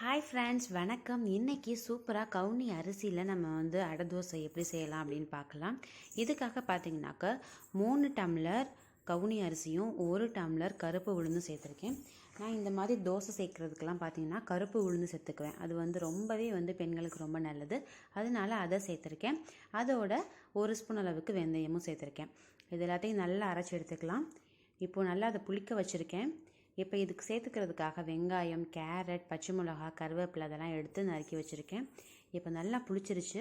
Hi friends, வணக்கம். இன்றைக்கி சூப்பராக கவுனி அரிசியில் நம்ம அடை தோசை எப்படி செய்யலாம் அப்படின்னு பார்க்கலாம். இதுக்காக பார்த்தீங்கன்னாக்கா 3 டம்ளர் கவுனி அரிசியும் 1 டம்ளர் கருப்பு உளுந்தும் சேர்த்துருக்கேன். நான் இந்த மாதிரி தோசை சேர்க்குறதுக்கெல்லாம் பார்த்தீங்கன்னா கருப்பு உளுந்து சேர்த்துக்குவேன். அது ரொம்பவே பெண்களுக்கு ரொம்ப நல்லது. அதனால அதை சேர்த்துருக்கேன். அதோட 1 ஸ்பூன் அளவுக்கு வெந்தயமும் சேர்த்துருக்கேன். இது எல்லாத்தையும் நல்லா அரைச்சி எடுத்துக்கலாம். இப்போது நல்லா அதை புளிக்க வச்சுருக்கேன். இப்போ இதுக்கு சேர்த்துக்கிறதுக்காக வெங்காயம், கேரட், பச்சை மிளகா, கருவேப்பிலை அதெல்லாம் எடுத்து நறுக்கி வச்சுருக்கேன். இப்போ நல்லா புளிச்சிருச்சு.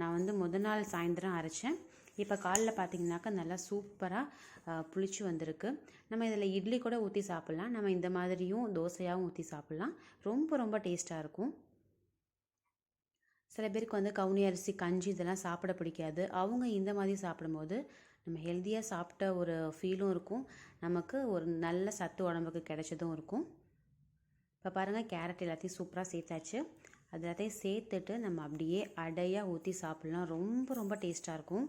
நான் முத நாள் சாயந்தரம் அரைச்சேன். இப்போ காலைல பார்த்திங்கனாக்கா நல்லா சூப்பராக புளிச்சு வந்திருக்கு. நம்ம இதில் இட்லி கூட ஊற்றி சாப்பிட்லாம். நம்ம இந்த மாதிரியும் தோசையாகவும் ஊற்றி சாப்பிட்லாம். ரொம்ப ரொம்ப டேஸ்ட்டாக இருக்கும். சில பேருக்கு கவுனி அரிசி கஞ்சி இதெல்லாம் சாப்பிட பிடிக்காது. அவங்க இந்த மாதிரி சாப்பிடும்போது நம்ம ஹெல்த்தியாக சாப்பிட்ட ஒரு ஃபீலும் இருக்கும். நமக்கு ஒரு நல்ல சத்து உடம்புக்கு கிடைச்சதும் இருக்கும். இப்போ பாருங்கள், கேரட் எல்லாத்தையும் சூப்பராக சேர்த்தாச்சு. அது எல்லாத்தையும் சேர்த்துட்டு நம்ம அப்படியே அடையாக ஊற்றி சாப்பிட்லாம். ரொம்ப ரொம்ப டேஸ்ட்டாக இருக்கும்.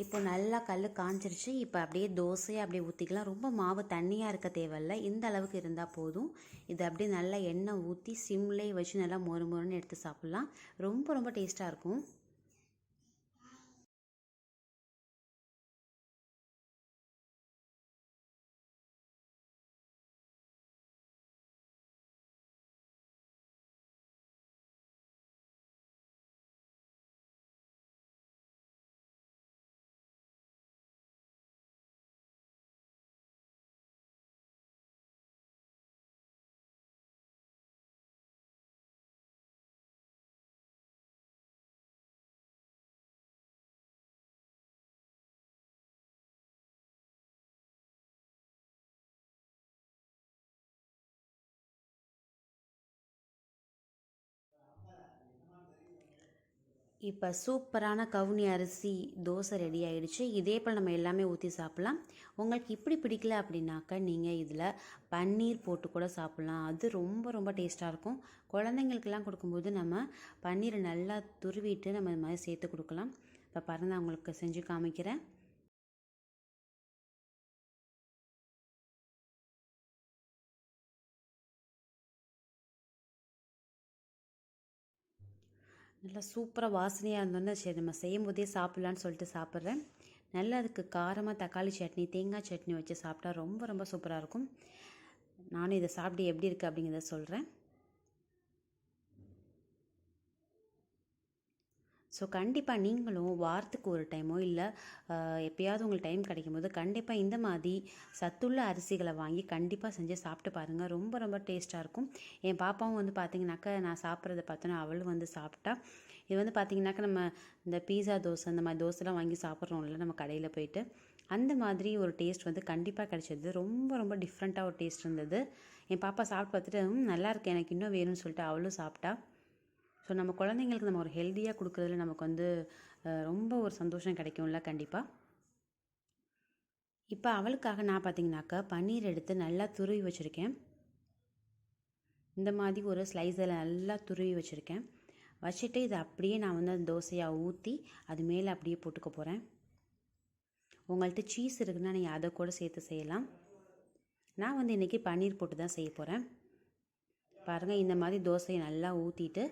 இப்போ நல்லா கல் காஞ்சிருச்சு. இப்போ அப்படியே தோசையை அப்படியே ஊற்றிக்கலாம். ரொம்ப மாவு தண்ணியாக இருக்க தேவையில்லை. இந்த அளவுக்கு இருந்தால் போதும். இது அப்படியே நல்லா எண்ணெய் ஊற்றி சிம்லேயே வச்சு நல்லா மொறு மொறுன்னு எடுத்து சாப்பிட்லாம். ரொம்ப ரொம்ப டேஸ்ட்டாக இருக்கும். இப்போ சூப்பரான கவுனி அரிசி தோசை ரெடி ஆகிடுச்சு. இதே போல் நம்ம எல்லாமே ஊற்றி சாப்பிட்லாம். உங்களுக்கு இப்படி பிடிக்கல அப்படின்னாக்கா நீங்கள் இதில் பன்னீர் போட்டு கூட சாப்பிட்லாம். அது ரொம்ப ரொம்ப டேஸ்ட்டாக இருக்கும். குழந்தைங்களுக்கெல்லாம் கொடுக்கும்போது நம்ம பன்னீரை நல்லா துருவிட்டு நம்ம இது மாதிரி சேர்த்து கொடுக்கலாம். இப்போ பாருங்கள், நான் உங்களுக்கு செஞ்சு காமிக்கிறேன். நல்லா சூப்பராக வாசனையாக இருந்தோன்னே சரி நம்ம செய்யும் போதே சாப்பிட்லான்னு சொல்லிட்டு சாப்பிட்றேன். நல்லா அதுக்கு காரமாக தக்காளி சட்னி, தேங்காய் சட்னி வச்சு சாப்பிட்டா ரொம்ப ரொம்ப சூப்பராக இருக்கும். நானும் இதை சாப்பிட்டு எப்படி இருக்குது அப்படிங்கிறத சொல்கிறேன். ஸோ கண்டிப்பாக நீங்களும் வாரத்துக்கு ஒரு டைமோ இல்லை எப்போயாவது உங்களுக்கு டைம் கிடைக்கும்போது கண்டிப்பாக இந்த மாதிரி சத்துள்ள அரிசிகளை வாங்கி கண்டிப்பாக செஞ்சு சாப்பிட்டு பாருங்கள். ரொம்ப ரொம்ப டேஸ்ட்டாக இருக்கும். என் பாப்பாவும் பார்த்திங்கனாக்கா நான் சாப்பிட்றத பார்த்தோன்னா அவளும் சாப்பிட்டா. இது பார்த்திங்கனாக்கா நம்ம இந்த பீஸா தோசை இந்த மாதிரி தோசைலாம் வாங்கி சாப்பிட்றோம்ல நம்ம கடையில் போயிட்டு, அந்த மாதிரி ஒரு டேஸ்ட் கண்டிப்பாக கிடைச்சது. ரொம்ப ரொம்ப டிஃப்ரெண்ட்டாக ஒரு டேஸ்ட் இருந்தது. என் பாப்பா சாப்பிட்டு பார்த்துட்டு நல்லா இருக்கு, எனக்கு இன்னும் வேணும்னு சொல்லிட்டு அவளும் சாப்பிட்டா. ஸோ நம்ம குழந்தைங்களுக்கு நம்ம ஒரு ஹெல்த்தியாக கொடுக்குறதுல நமக்கு ரொம்ப ஒரு சந்தோஷம் கிடைக்கும்ல கண்டிப்பாக. இப்போ அவளுக்காக நான் பார்த்திங்கனாக்கா பன்னீர் எடுத்து நல்லா துருவி வச்சுருக்கேன். இந்த மாதிரி ஒரு ஸ்லைஸில் நல்லா துருவி வச்சுருக்கேன். வச்சுட்டு இதை அப்படியே நான் அந்த தோசையாக ஊற்றி அது மேலே அப்படியே போட்டுக்க போகிறேன். உங்கள்கிட்ட சீஸ் இருக்குன்னா நீங்கள் அதை கூட சேர்த்து செய்யலாம். நான் இன்றைக்கி பன்னீர் போட்டு தான் செய்ய போகிறேன். பாருங்கள், இந்த மாதிரி தோசையை நல்லா ஊற்றிட்டு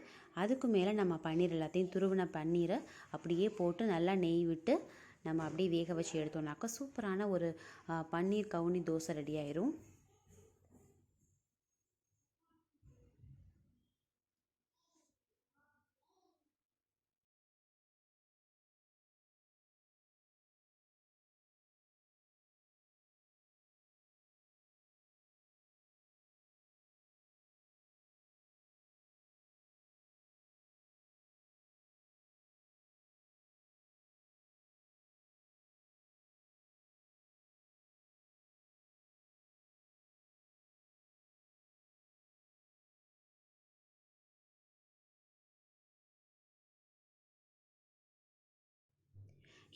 அதுக்கு மேலே நம்ம பன்னீர் எல்லாத்தையும் துருவின பன்னீரை அப்படியே போட்டு நல்லா நெய் விட்டு நம்ம அப்படியே வேக வச்சு எடுத்தோம்னாக்கா சூப்பரான ஒரு பன்னீர் கவுனி தோசை ரெடி ஆயிரும்.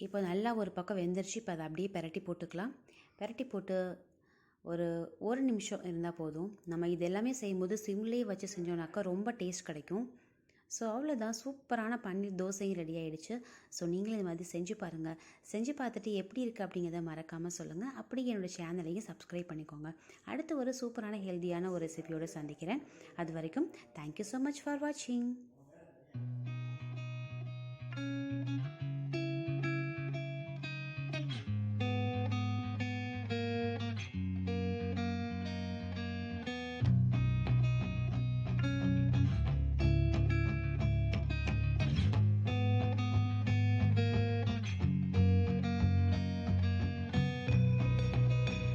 இப்போ நல்லா ஒரு பக்கம் வெந்துருச்சு. இப்போ அதை அப்படியே பெரட்டி போட்டுக்கலாம். பெரட்டி போட்டு ஒரு ஒரு நிமிஷம் இருந்தால் போதும். நம்ம இது எல்லாமே செய்யும்போது சிம்லேயே வச்சு செஞ்சோம்னாக்கா ரொம்ப டேஸ்ட் கிடைக்கும். ஸோ அவ்வளோதான், சூப்பரான பன்னீர் தோசையும் ரெடி ஆகிடுச்சு. ஸோ நீங்களும் இது மாதிரி செஞ்சு பாருங்கள். செஞ்சு பார்த்துட்டு எப்படி இருக்குது அப்படிங்கிறத மறக்காமல் சொல்லுங்கள். அப்படியே என்னோடய சேனலையும் சப்ஸ்கிரைப் பண்ணிக்கோங்க. அடுத்து ஒரு சூப்பரான ஹெல்த்தியான ஒரு ரெசிபியோடு சந்திக்கிறேன். அது வரைக்கும் தேங்க்யூ ஸோ மச் ஃபார் வாட்சிங்.